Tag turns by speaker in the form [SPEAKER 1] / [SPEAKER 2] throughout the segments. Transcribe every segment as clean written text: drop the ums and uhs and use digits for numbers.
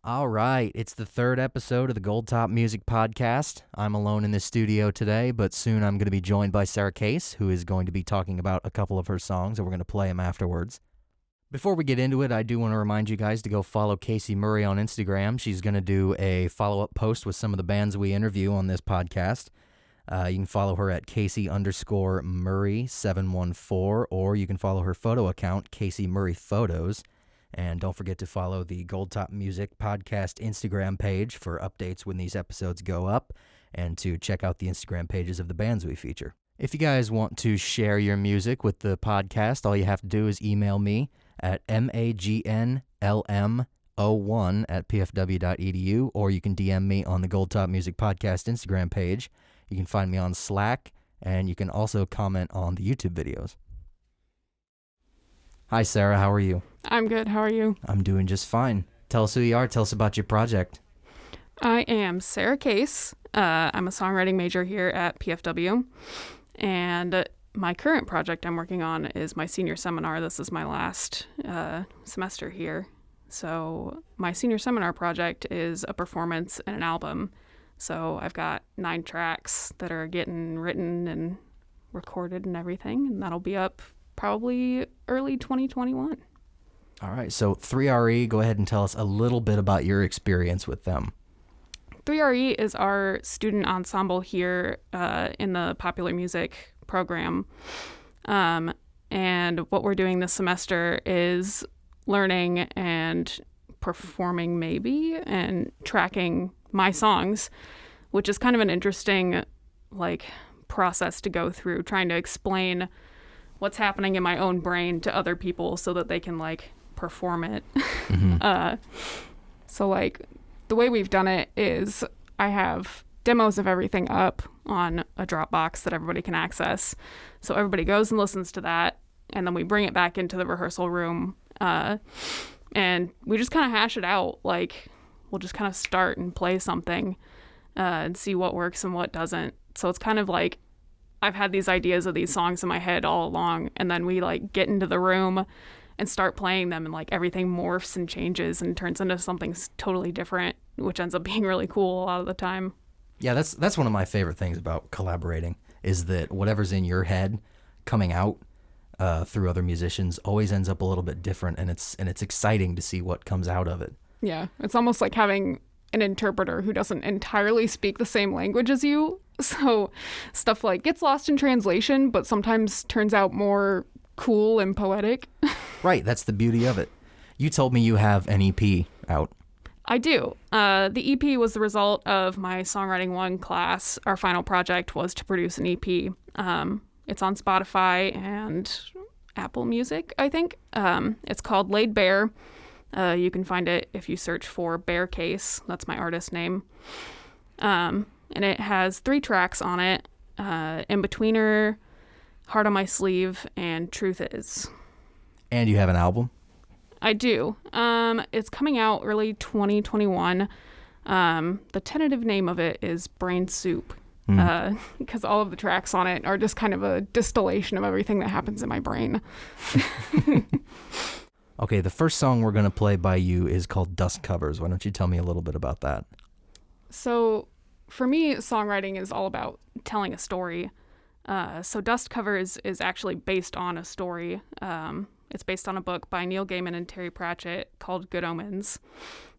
[SPEAKER 1] All right, it's the third episode of the Gold Top Music Podcast. I'm alone in the studio today, but soon I'm going to be joined by Sarah Case, who is going to be talking about a couple of her songs, and we're going to play them afterwards. Before we get into it, I do want to remind you guys to go follow Casey Murray on Instagram. She's going to do a follow-up post with some of the bands we interview on this podcast. You can follow her at Casey_Murray714, or you can follow her photo account, Casey Murray Photos. And don't forget to follow the Gold Top Music Podcast Instagram page for updates when these episodes go up, and to check out the Instagram pages of the bands we feature. If you guys want to share your music with the podcast, all you have to do is email me at magnlm01@pfw.edu, or you can DM me on the Gold Top Music Podcast Instagram page. You can find me on Slack, and you can also comment on the YouTube videos. Hi, Sarah. How are you?
[SPEAKER 2] I'm good. How are you?
[SPEAKER 1] I'm doing just fine. Tell us who you are. Tell us about your project.
[SPEAKER 2] I am Sarah Case. I'm a songwriting major here at PFW. And my current project I'm working on is my senior seminar. This is my last semester here. So my senior seminar project is a performance and an album. So I've got 9 tracks that are getting written and recorded and everything. And that'll be up probably early 2021.
[SPEAKER 1] All right, so 3RE, go ahead and tell us a little bit about your experience with them.
[SPEAKER 2] 3RE is our student ensemble here in the popular music program. And what we're doing this semester is learning and performing maybe and tracking my songs, which is kind of an interesting process to go through, trying to explain what's happening in my own brain to other people so that they can perform it. Mm-hmm. So the way we've done it is I have demos of everything up on a Dropbox that everybody can access. So everybody goes and listens to that, and then we bring it back into the rehearsal room, and we just kind of hash it out. We'll just kind of start and play something and see what works and what doesn't. So it's kind of I've had these ideas of these songs in my head all along, and then we get into the room and start playing them, and everything morphs and changes and turns into something totally different, which ends up being really cool a lot of the time.
[SPEAKER 1] Yeah, that's one of my favorite things about collaborating, is that whatever's in your head coming out through other musicians always ends up a little bit different, and it's exciting to see what comes out of it.
[SPEAKER 2] Yeah, it's almost like having an interpreter who doesn't entirely speak the same language as you. So stuff gets lost in translation, but sometimes turns out more cool and poetic.
[SPEAKER 1] Right, that's the beauty of it. You told me you have an EP out.
[SPEAKER 2] I do. The EP was the result of my Songwriting 1 class. Our final project was to produce an EP. It's on Spotify and Apple Music, I think. It's called Laid Bare. You can find it if you search for Bear Case. That's my artist name. And it has 3 tracks on it. In-Betweener, Heart on My Sleeve, and Truth Is.
[SPEAKER 1] And you have an album?
[SPEAKER 2] I do. It's coming out early 2021. The tentative name of it is Brain Soup, because all of the tracks on it are just kind of a distillation of everything that happens in my brain.
[SPEAKER 1] Okay, the first song we're going to play by you is called Dust Covers. Why don't you tell me a little bit about that?
[SPEAKER 2] So for me, songwriting is all about telling a story. So Dust Covers is actually based on a story. It's based on a book by Neil Gaiman and Terry Pratchett called Good Omens,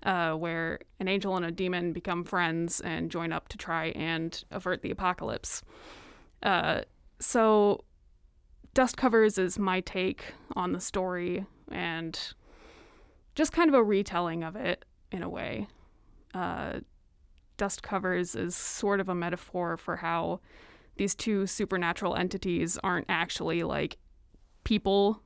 [SPEAKER 2] where an angel and a demon become friends and join up to try and avert the apocalypse. So Dust Covers is my take on the story and just kind of a retelling of it in a way. Dust Covers is sort of a metaphor for how these 2 supernatural entities aren't actually people.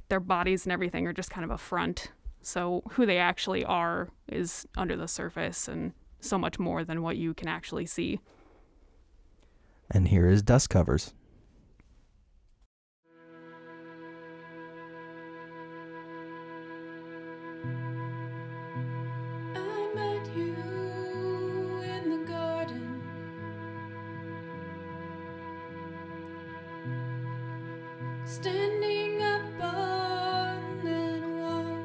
[SPEAKER 2] Their bodies and everything are just kind of a front. So who they actually are is under the surface and so much more than what you can actually see.
[SPEAKER 1] And here is Dust Covers.
[SPEAKER 3] I met you in the garden. Standing up on that wall.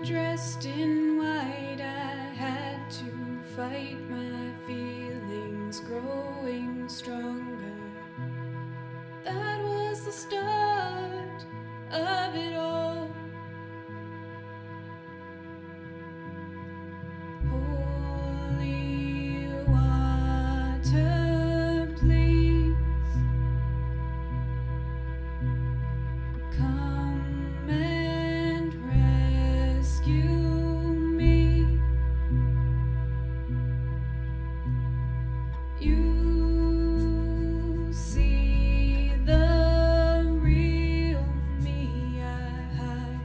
[SPEAKER 3] dressed in white, I had to fight my feelings growing stronger. That was the start of it all. Holy water, please come and rescue me. You see the real me I hide.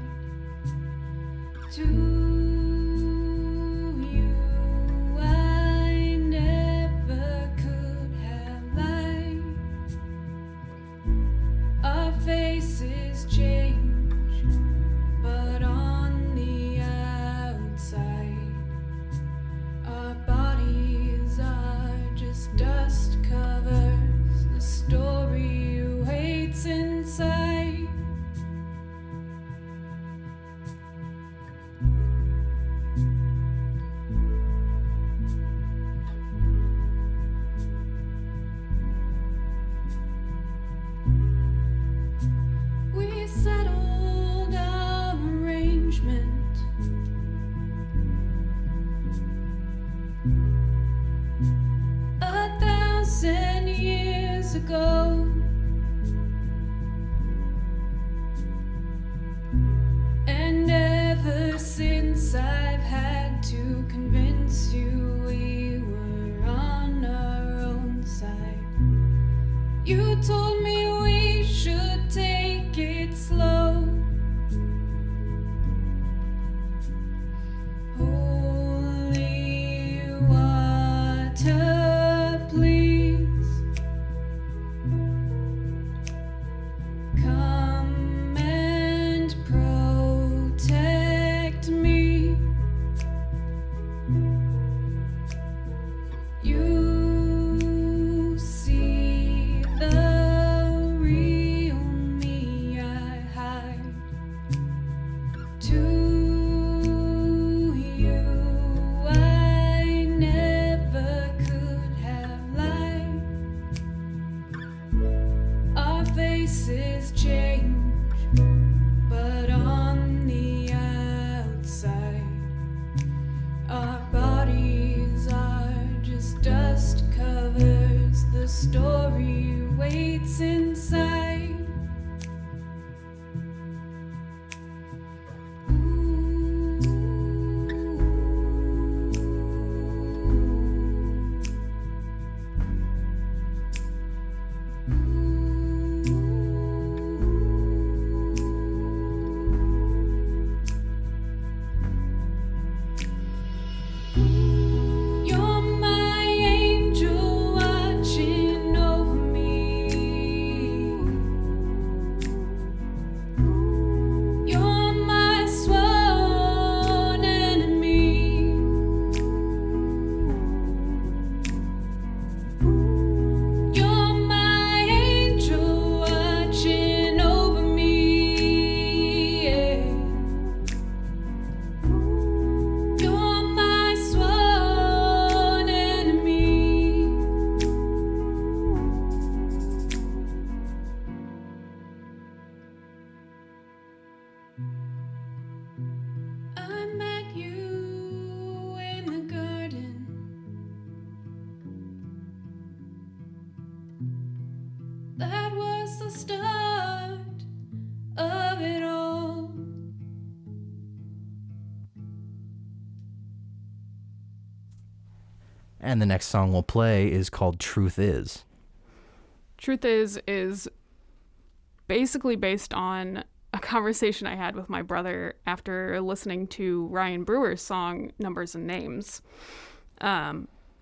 [SPEAKER 3] To you I never could have lied. Our faces change, but on the outside, our bodies are just dust covers. The story waits inside. We settled our arrangement. A 1,000 years ago. And ever since I've had to convince you we were on our own side. You told me we should take it slow. Holy water, please come and protect me. You see the real me I hide. To you I never could have lied. Our faces change, but on the outside, our bodies are just dust covers. The story waits inside. You're my angel watching over me. You're my sworn enemy. You're my angel watching over me. Yeah. You're my sworn enemy. I met you in the garden. That was the start of it all.
[SPEAKER 1] And the next song we'll play is called Truth Is.
[SPEAKER 2] Truth is basically based on a conversation I had with my brother after listening to Ryan Brewer's song Numbers and Names.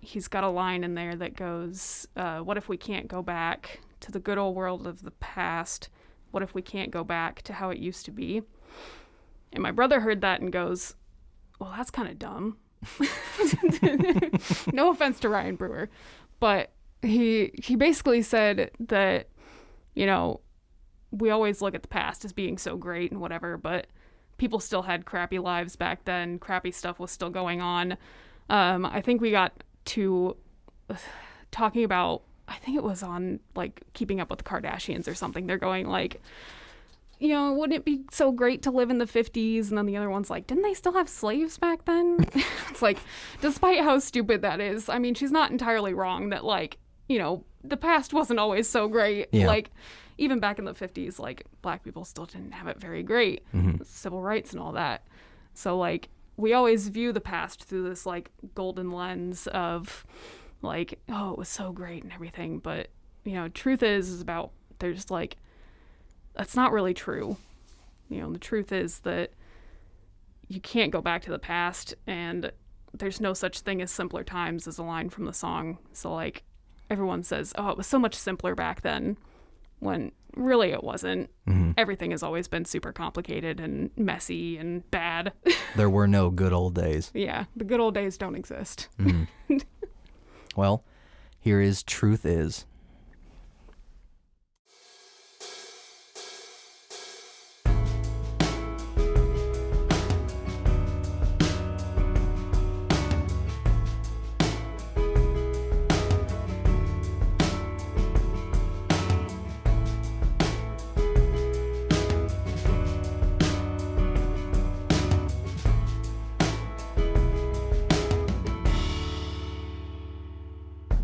[SPEAKER 2] He's got a line in there that goes, what if we can't go back to the good old world of the past? What if we can't go back to how it used to be? And my brother heard that and goes, well, that's kind of dumb. No offense to Ryan Brewer, but he basically said that, you know, we always look at the past as being so great and whatever, but people still had crappy lives back then. Crappy stuff was still going on. I think we got to talking about, I think it was on like Keeping Up with the Kardashians or something. They're going like, wouldn't it be so great to live in the 50s? And then the other one's like, didn't they still have slaves back then? It's like, despite how stupid that is, I mean, she's not entirely wrong that like, the past wasn't always so great.
[SPEAKER 1] Yeah.
[SPEAKER 2] Like, even back in the 50s, like, black people still didn't have it very great. Civil rights and all that. So, like, we always view the past through this, like, golden lens of, like, oh, it was so great and everything. But, truth is about, there's, like, that's not really true. The truth is that you can't go back to the past, and there's no such thing as simpler times as a line from the song. So, like, everyone says, oh, it was so much simpler back then, when really it wasn't. Everything has always been super complicated and messy and bad.
[SPEAKER 1] There were no good old days.
[SPEAKER 2] Yeah, the good old days don't exist.
[SPEAKER 1] Well, here is Truth Is.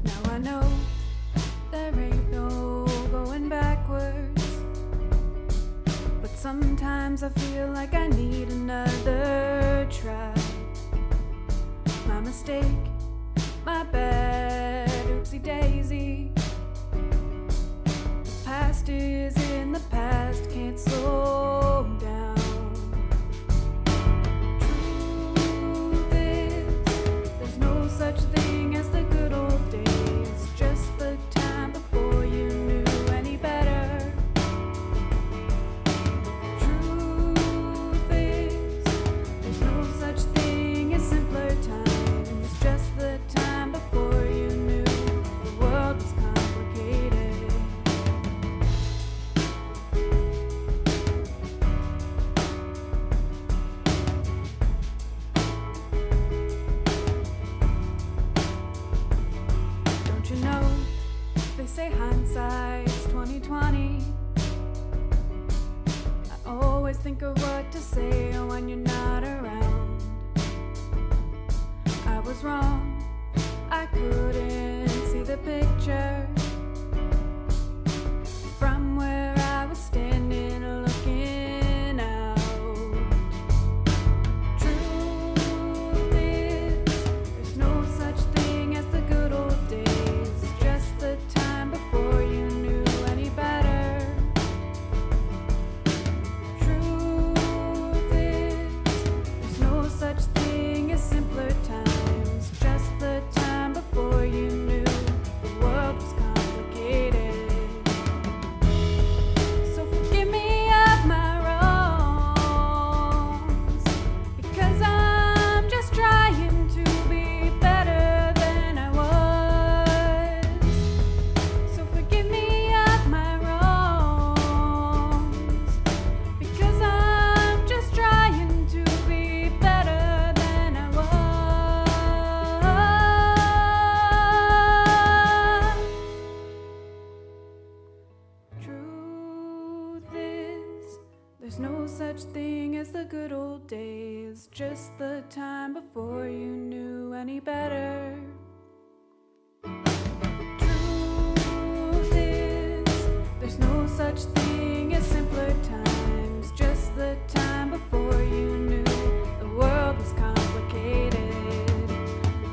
[SPEAKER 3] Now I know there ain't no going backwards, but sometimes I feel like I need another try. My mistake, my bad, oopsie daisy. The past is in the past, can't slow down. Truth is, there's no such thing as the good old days, just the time before you knew any better. Truth is, there's no such thing as simpler times, just the time before you knew the world was complicated. Don't you know, they say hindsight's 20/20. I always think of what to say when you're not around. I was wrong, I couldn't see the picture from where I was standing looking out. Truth is, there's no such thing as the good old days, just the time before you knew any better. Truth is, there's no such thing as simpler times, just the time before you knew the world was complicated. So forgive me of my wrongs, because I'm just trying to be better than I was. So forgive me of my wrongs, because I'm just trying to be better than I was. Truth is, there's no such thing as the good old days, just the time before you knew any better. Truth is, there's no such thing as simpler times, just the time before you knew the world was complicated.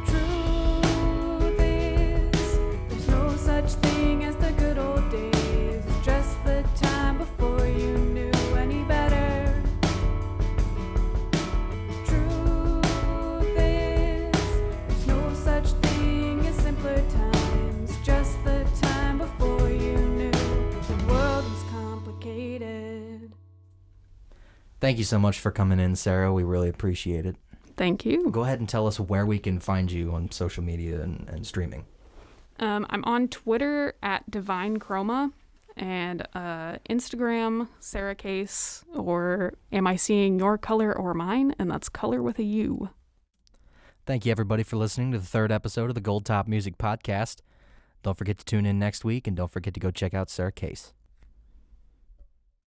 [SPEAKER 3] Truth is, there's no such thing as the good old days, just the time before you knew any better. Truth is, there's no such thing as simpler times, just the time before you knew the world was complicated.
[SPEAKER 1] Thank you so much for coming in, Sarah. We really appreciate it.
[SPEAKER 2] Thank you.
[SPEAKER 1] Go ahead and tell us where we can find you on social media and streaming.
[SPEAKER 2] I'm on Twitter at Divine Chroma, and Instagram, Sarah Case, or Am I Seeing Your Color or Mine? And that's color with a U.
[SPEAKER 1] Thank you, everybody, for listening to the third episode of the Gold Top Music Podcast. Don't forget to tune in next week, and don't forget to go check out Sarah Case.